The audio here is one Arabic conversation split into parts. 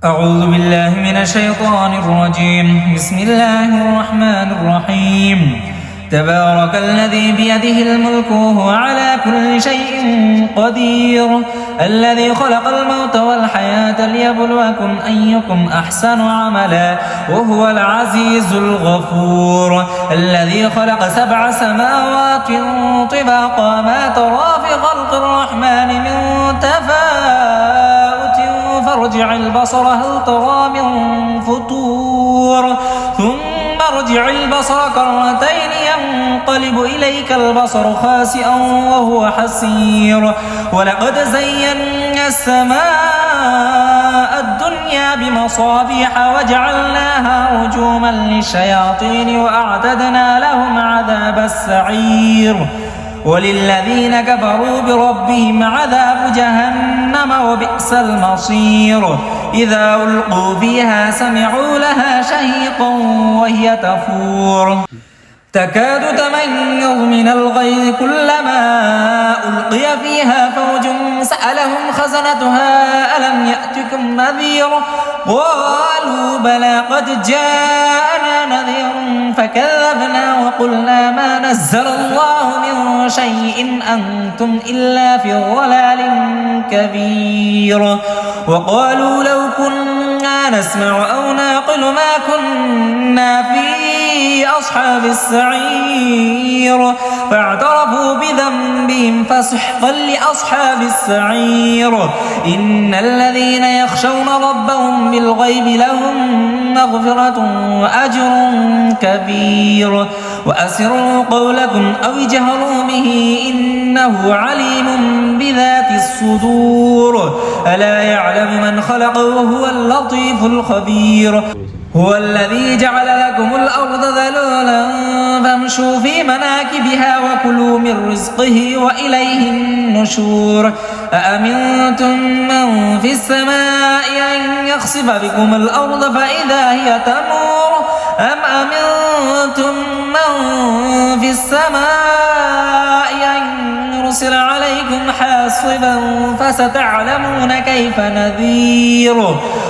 أعوذ بالله من الشيطان الرجيم. بسم الله الرحمن الرحيم. تبارك الذي بيده الملك وهو على كل شيء قدير، الذي خلق الموت والحياة ليبلوكم أيكم أحسن عملا وهو العزيز الغفور، الذي خلق 7 سماوات طباقا ما ترى في خلق الرحمن من تفاوت فارجع البصر هل ترى من فطور ثم ارجع البصر كرتين ينقلب إليك البصر خاسئا وهو حسير، ولقد زينا السماء الدنيا بمصابيح وجعلناها رجوما للشياطين وأعتدنا لهم عذاب السعير، وللذين كفروا بربهم عذاب جهنم وبئس المصير. إذا ألقوا فيها سمعوا لها شهيقا وهي تفور تكاد تميز من الغيظ كلما ألقي فيها فوج سألهم خزنتها ألم يأتكم نذير قالوا بلى قد جاءنا نذير فكذبنا وقلنا ما نزل الله من شيء أنتم إلا في ضلال كبير. وقالوا لو كنا نسمع أو نعقل ما كنا في أصحاب السعير فاعترفوا بذنبهم فسحقا لأصحاب السعير. إن الذين يخشون ربهم بالغيب لهم مغفرة وأجر كبير. وأسروا قولكم أو اجهروا به إنه عليم بذات الصدور. ألا يعلم من خلق وهو اللطيف الخبير. هو الذي جعل لكم الأرض ذلولا فامشوا في مناكبها وكلوا من رزقه وإليه النشور. أأمنتم من في السماء أن يخسف بكم الأرض فإذا هي تمور أم أمنتم من في السماء أن يرسل عليكم حاصبا فستعلمون كيف نذير.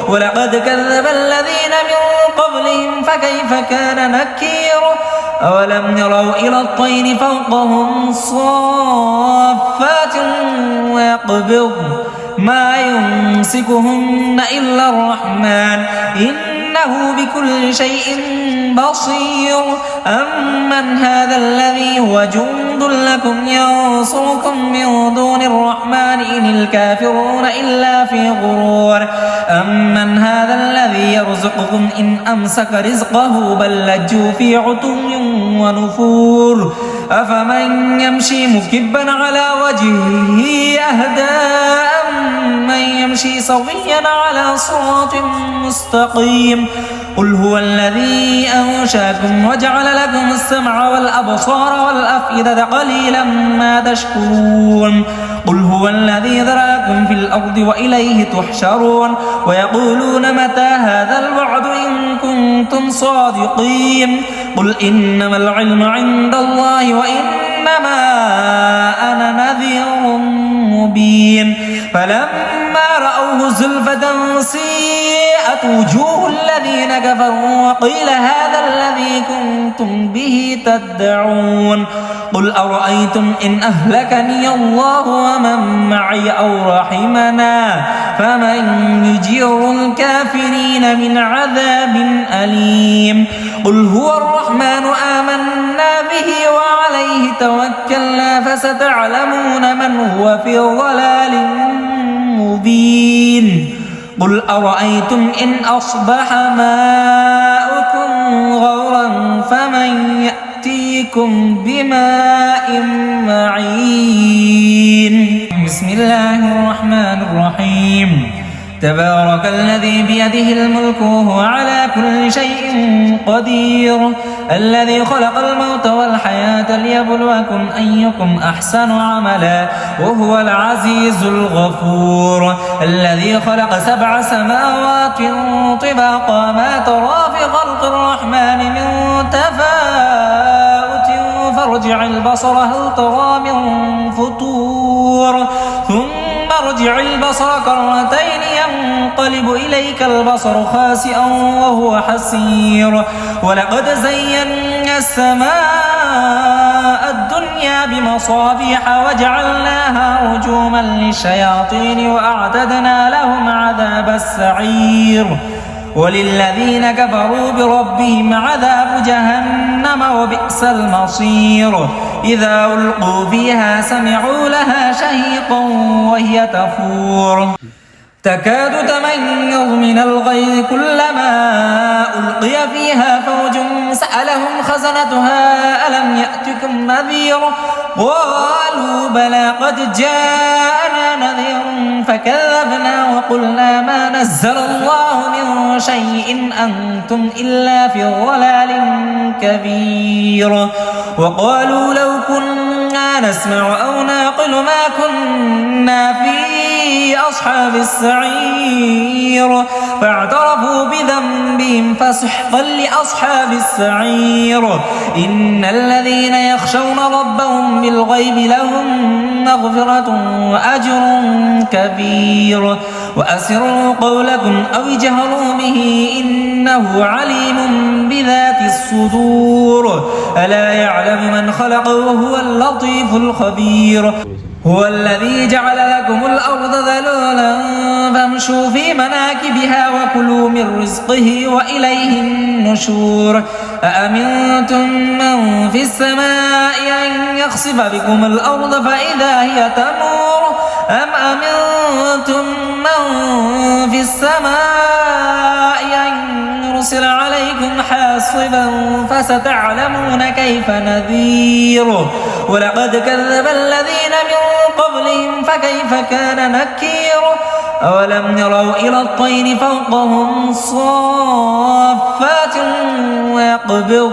ولقد كذب الذين من قبلهم فكيف كان نكير. أولم يروا إلى الطير فوقهم صافات ويقبض ما يمسكهن إلا الرحمن إنه بكل شيء بصير. أمن هذا الذي هو جند لكم ينصركم من دون الرحمن إن الكافرون إلا في غرور. أمن هذا الذي يرزقكم إن أمسك رزقه بل لجوا في عتو ونفور. أفمن يمشي مكبا على وجهه أهدى أمن يمشي سويا على صراط مستقيم. قل هو الذي أنشأكم وجعل لكم السمع والأبصار والأفئدة قليلا ما تشكرون. قل هو الذي ذراكم في الأرض وإليه تحشرون. ويقولون متى هذا الوعد إن كنتم صادقين. قل إنما العلم عند الله وإنما أنا نذير مبين. فلما رأوه زلفة سيئت وجوه الذين كفروا وقيل هذا الذي كنتم به تدعون. قل أرأيتم إن أهلكني الله ومن معي أو رحمنا فمن يجير الكافرين من عذاب أليم. قل هو الرحمن آمنا به وعليه توكلنا فستعلمون من هو في ضلال مبين. قل أرأيتم إن أصبح ماؤكم غورا فمن يأتيكم بماء معين. بسم الله الرحمن الرحيم. تبارك الذي بيده الملك وهو على كل شيء قدير، الذي خلق الموت والحياة ليبلوكم أيكم أحسن عملا وهو العزيز الغفور، الذي خلق 7 سماوات طباقا ما ترى في خلق الرحمن من تفاوت فارجع البصر هل ترى من فطور ثم ارجع البصر كرتين ينقلب إليك البصر خاسئا وهو حسير ولقد زينا السماء الدنيا بمصابيح وجعلناها رجوما للشياطين وأعتدنا لهم عذاب السعير وللذين كفروا بربهم عذاب جهنم وبئس المصير إذا ألقوا فيها سمعوا لها شهيقا وهي تفور تكاد تميز من الغيظ كلما ألقي فيها فوج سألهم خزنتها ألم يأتكم نذير قالوا بلى قد جاءنا نذير فكذبنا وقلنا ما نزل الله من شيء أنتم إلا في ضلال كبير وقالوا لو كنا نسمع أو نعقل ما كنا في أصحاب السعير فاعترفوا بذنبهم فسحقا لأصحاب السعير إن الذين يخشون ربهم بالغيب لهم مغفرة وأجر كبير وأسروا قولكم أو اجهروا به إنه عليم بذات الصدور ألا يعلم من خلق وهو اللطيف الخبير هو الذي جعل لكم الأرض ذلولا فامشوا في مناكبها وكلوا من رزقه وإليه النشور أأمنتم من في السماء أن يخسف بكم الأرض فإذا هي تمور أم أمنتم من في السماء أن يرسل عليكم حاصبا فستعلمون كيف نذير ولقد كذب الذين من قبلهم فكيف كان نكير أولم يروا إلى الطير فوقهم صافات ويقبض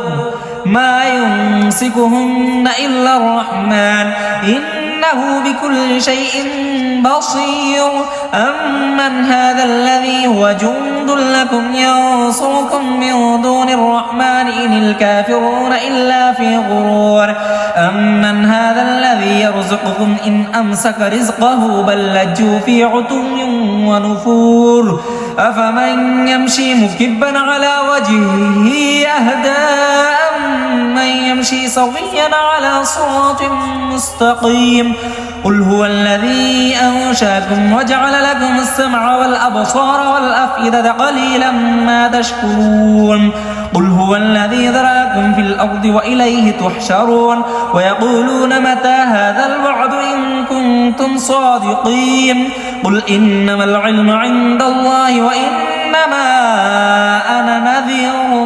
ما يمسكهن إلا الرحمن إنه بكل شيء بصير أمن هذا الذي هو جند لكم ينصركم من دون الرحمن إن الكافرون إلا في غرور أمن هذا الذي يرزقكم إن أمسك رزقه بل لجوا في عتو ونفور أفمن يمشي مكبا على وجهه أهدى أمن يمشي سويا على صراط مستقيم قل هو الذي أنشأكم وجعل لكم السمع والأبصار والأفئدة قليلا ما تشكرون قل هو الذي ذراكم في الأرض وإليه تحشرون ويقولون متى هذا الوعد إن كنتم صادقين قل إنما العلم عند الله وإنما أنا نذير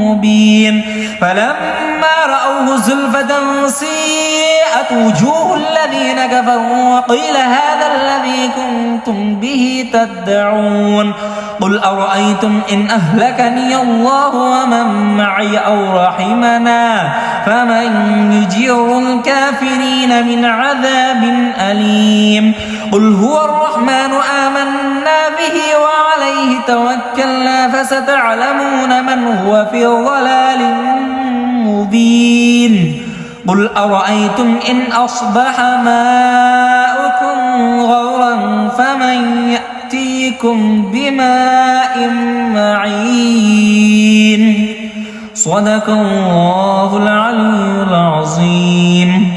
مبين فلما رأوه زلفة سيئت وجوه الذين كفروا وقيل هذا الذي كنتم به تدعون قل أرأيتم إن أهلكني الله ومن معي أو رحمنا فمن يجير الكافرين من عذاب أليم قل هو الرحمن آمنا به وعليه توكلنا فستعلمون من هو في ضلال مبين قل أرأيتم إن أصبح ماؤكم غورا فمن يأتيكم بماء معين صدق الله العلي العظيم.